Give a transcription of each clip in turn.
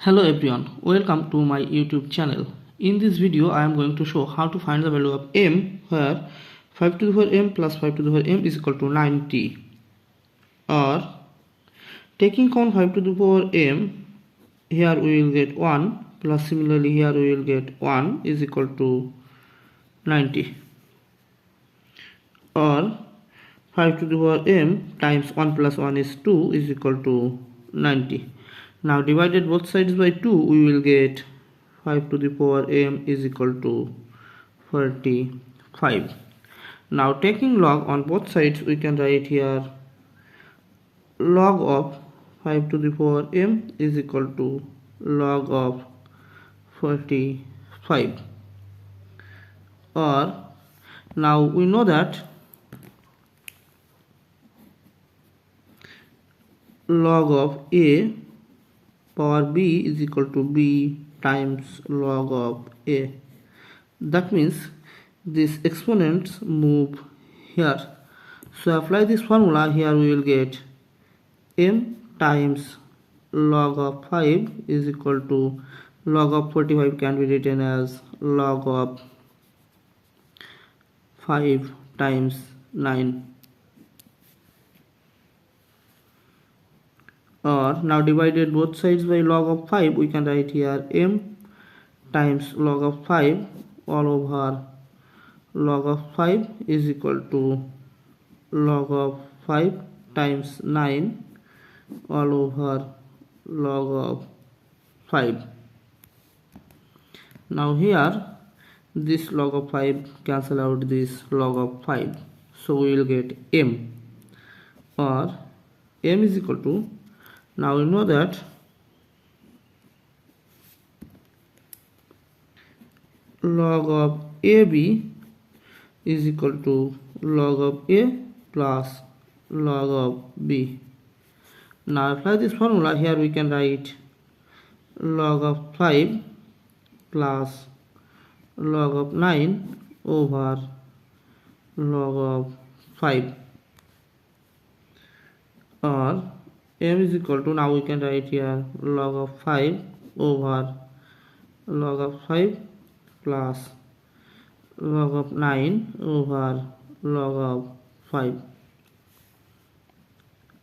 Hello everyone, welcome to my YouTube channel. In this video I am going to show how to find the value of m where 5 to the power m plus 5 to the power m is equal to 90, or taking count 5 to the power m, here we will get 1 plus similarly here we will get 1 is equal to 90, or 5 to the power m times 1 plus 1 is 2 is equal to 90. Now divided both sides by 2, we will get 5 to the power m is equal to 45. Now taking log on both sides, we can write here log of 5 to the power m is equal to log of 45. Or now we know that log of a power b is equal to b times log of a. That means these exponents move here. So apply this formula, here we will get m times log of 5 is equal to log of 45 can be written as log of 5 times 9. Or now divided both sides by log of 5, we can write here m times log of 5 all over log of 5 is equal to log of 5 times 9 all over log of 5. Now here this log of 5 cancel out this log of 5, so we will get m, or m is equal to, now we know that log of AB is equal to log of A plus log of B. Now apply this formula, here we can write log of 5 plus log of 9 over log of 5, or m is equal to, now we can write here log of 5 over log of 5 plus log of 9 over log of 5,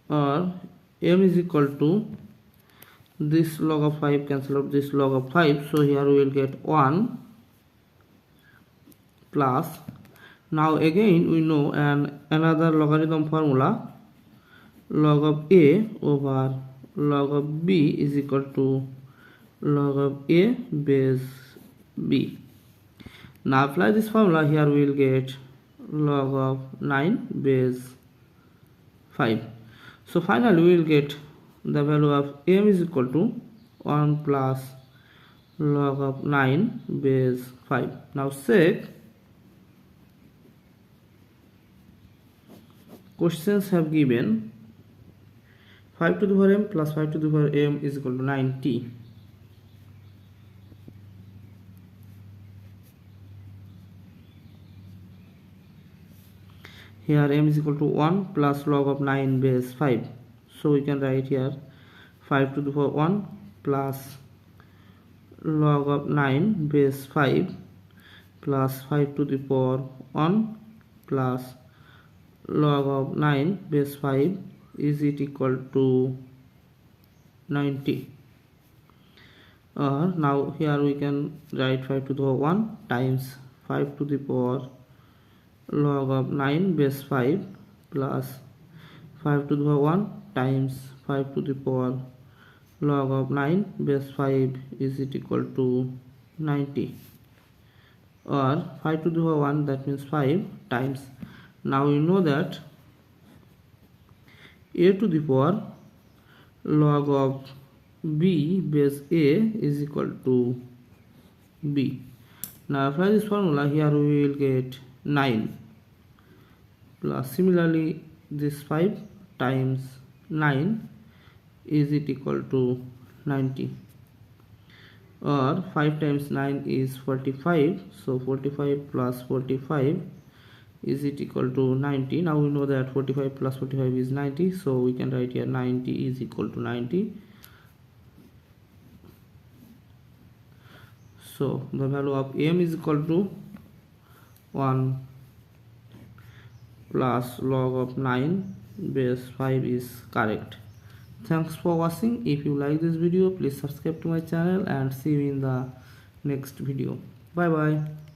or m is equal to, this log of 5 cancel out this log of 5, so here we will get 1 plus, now again we know another logarithm formula, log of a over log of b is equal to log of a base b. Now apply this formula, here we will get log of 9 base 5. So finally we will get the value of m is equal to 1 plus log of 9 base 5. Now check, questions have given 5 to the power m plus 5 to the power m is equal to 90. Here m is equal to 1 plus log of 9 base 5. So we can write here 5 to the power 1 plus log of 9 base 5 plus 5 to the power 1 plus log of 9 base 5 is it equal to 90. Now here we can write 5 to the power 1 times 5 to the power log of 9 base 5 plus 5 to the power 1 times 5 to the power log of 9 base 5 is it equal to 90, or 5 to the power 1, that means 5 times, now we know that a to the power log of b base a is equal to b. Now apply this formula, here we will get 9 plus similarly this 5 times 9 is it equal to 90, or 5 times 9 is 45, so 45 plus 45 is it equal to 90. Now we know that 45 plus 45 is 90, so we can write here 90 is equal to 90, So the value of m is equal to 1 plus log of 9 base 5 is correct. Thanks for watching. If you like this video, please subscribe to my channel and see you in the next video. Bye bye.